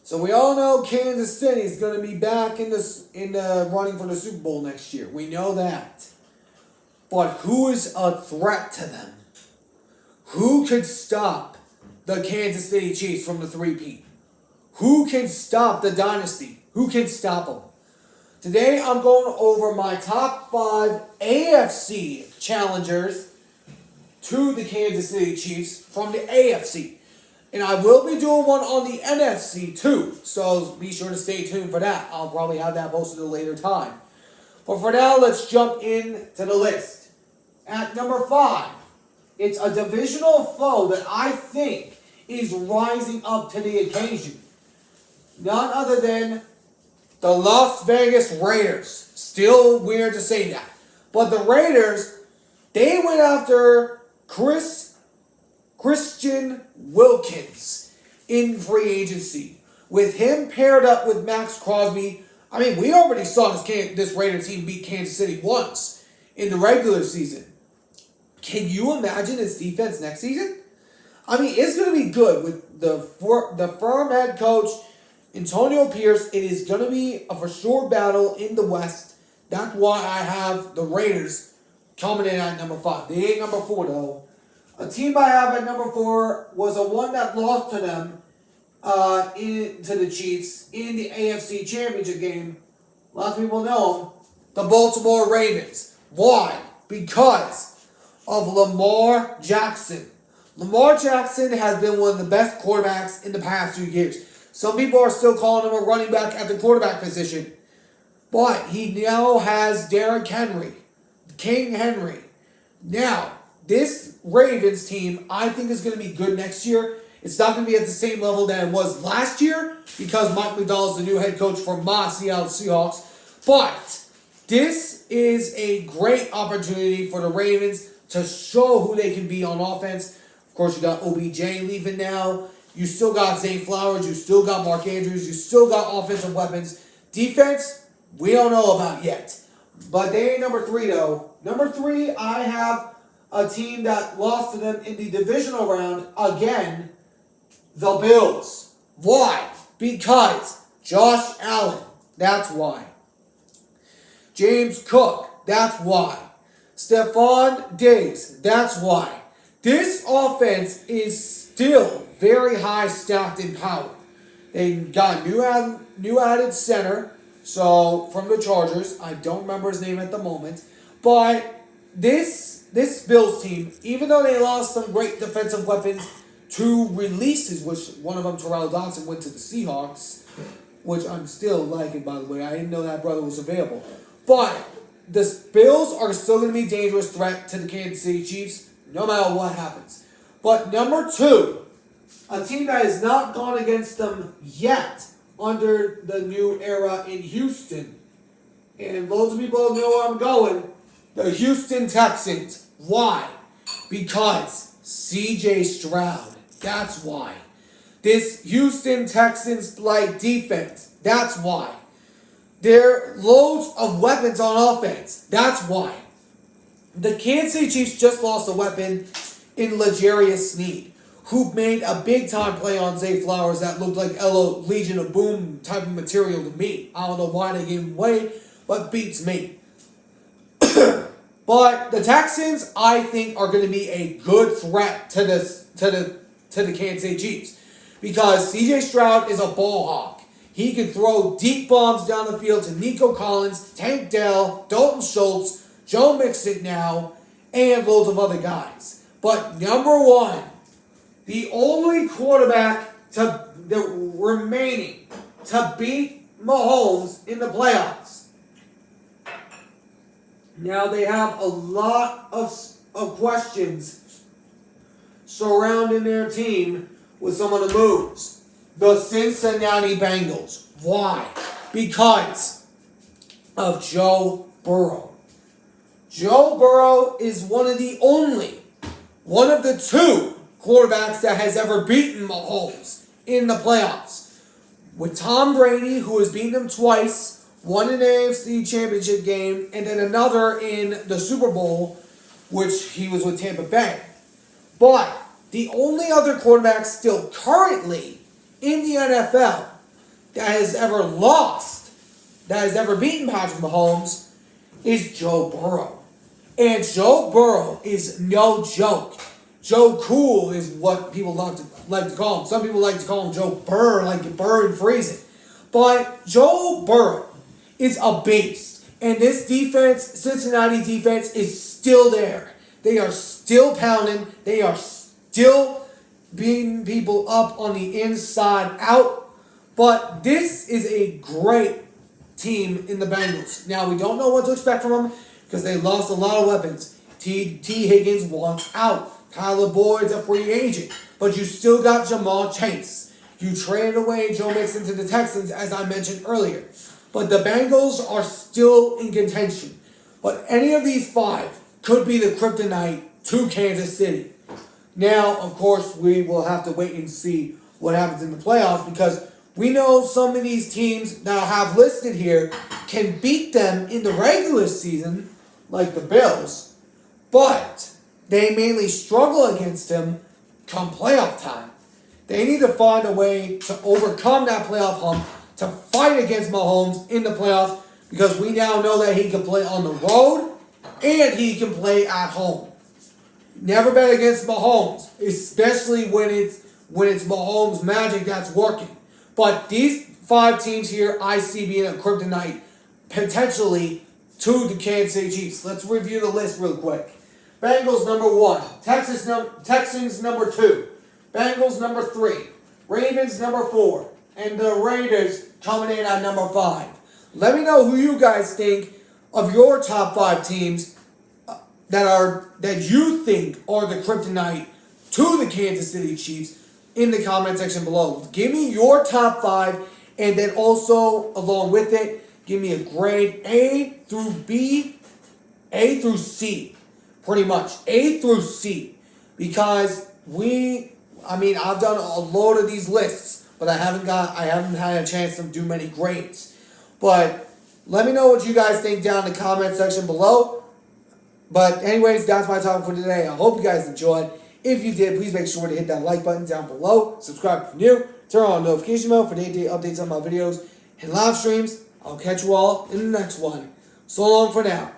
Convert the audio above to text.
So we all know Kansas City is going to be back in the running for the Super Bowl next year. We know that. But who is a threat to them? Who could stop the Kansas City Chiefs from the three-peat? Who can stop the dynasty? Who can stop them? Today I'm going over my top 5 AFC challengers to the Kansas City Chiefs from the AFC. And I will be doing one on the NFC too, so be sure to stay tuned for that. I'll probably have that posted at a later time. But for now, let's jump into the list. At number 5, it's a divisional foe that I think is rising up to the occasion. None other than the Las Vegas Raiders. Still weird to say that. But the Raiders, they went after Christian Wilkins in free agency. With him paired up with Max Crosby, I mean, we already saw this Raider team beat Kansas City once in the regular season. Can you imagine this defense next season? I mean, it's going to be good with the firm head coach, Antonio Pierce. It is going to be a for sure battle in the West. That's why I have the Raiders coming in at number 5. They ain't number 4, though. A team I have at number 4 was a one that lost to them, to the Chiefs in the AFC Championship game. A lot of people know them. The Baltimore Ravens. Why? Because of Lamar Jackson. Lamar Jackson has been one of the best quarterbacks in the past few years. Some people are still calling him a running back at the quarterback position. But he now has Derrick Henry. King Henry. Now, this Ravens team, I think, is going to be good next year. It's not going to be at the same level that it was last year because Mike McDonald's the new head coach for my Seattle Seahawks. But this is a great opportunity for the Ravens to show who they can be on offense. Of course, you got OBJ leaving now. You still got Zay Flowers. You still got Mark Andrews. You still got offensive weapons. Defense, we don't know about yet. But they ain't number 3, though. Number 3, I have a team that lost to them in the divisional round again, the Bills. Why? Because Josh Allen. That's why. James Cook. That's why. Stephon Diggs. That's why. This offense is still very high stacked in power. They got new added center. So from the Chargers, I don't remember his name at the moment, but this Bills team, even though they lost some great defensive weapons to releases, which one of them, Terrell Dodson, went to the Seahawks, which I'm still liking, by the way. I didn't know that brother was available. But the Bills are still going to be a dangerous threat to the Kansas City Chiefs, no matter what happens. But number 2, a team that has not gone against them yet under the new era in Houston. And loads of people know where I'm going. The Houston Texans. Why? Because C.J. Stroud. That's why. This Houston Texans like defense. That's why. There are loads of weapons on offense. That's why. The Kansas City Chiefs just lost a weapon in L'Jarius Sneed, who made a big-time play on Zay Flowers that looked like LO Legion of Boom type of material to me. I don't know why they gave him away, but beats me. But the Texans, I think, are going to be a good threat to the Kansas City Chiefs. Because C.J. Stroud is a ball hawk. He can throw deep bombs down the field to Nico Collins, Tank Dell, Dalton Schultz, Joe Mixon now, and loads of other guys. But number 1, the only quarterback remaining to beat Mahomes in the playoffs. Now they have a lot of questions surrounding their team with some of the moves. The Cincinnati Bengals. Why? Because of Joe Burrow. Joe Burrow is one of the 2 quarterbacks that has ever beaten Mahomes in the playoffs. With Tom Brady, who has beaten him twice, one in the AFC Championship game, and then another in the Super Bowl, which he was with Tampa Bay. But the only other quarterback still currently in the NFL that has ever lost, that has ever beaten Patrick Mahomes, is Joe Burrow. And Joe Burrow is no joke. Joe Cool is what people like to call him. Some people like to call him Joe Burr, like you burr and freeze it. But Joe Burrow is a beast. And this defense, Cincinnati defense, is still there. They are still pounding. They are still beating people up on the inside out. But this is a great team in the Bengals. Now, we don't know what to expect from them because they lost a lot of weapons. T. Higgins wants out. Tyler Boyd's a free agent. But you still got Jamar Chase. You traded away Joe Mixon to the Texans, as I mentioned earlier. But the Bengals are still in contention. But any of these five could be the kryptonite to Kansas City. Now, of course, we will have to wait and see what happens in the playoffs because we know some of these teams that I have listed here can beat them in the regular season, like the Bills, but they mainly struggle against them come playoff time. They need to find a way to overcome that playoff hump, to fight against Mahomes in the playoffs, because we now know that he can play on the road and he can play at home. Never bet against Mahomes, especially when it's Mahomes' magic that's working. But these five teams here, I see being a kryptonite potentially to the Kansas City Chiefs. Let's review the list real quick. Bengals number 1, Texans number 2, Bengals number 3, Ravens number 4, and the Raiders coming in at number 5. Let me know who you guys think of your top 5 teams that you think are the kryptonite to the Kansas City Chiefs in the comment section below. Give me your top 5, and then also along with it, give me a grade A through C. Pretty much A through C, because I've done a load of these lists, but I haven't had a chance to do many grades. But let me know what you guys think down in the comment section below. But anyways, that's my topic for today. I hope you guys enjoyed. If you did, please make sure to hit that like button down below. Subscribe if you're new. Turn on the notification bell for day-to-day updates on my videos and live streams. I'll catch you all in the next one. So long for now.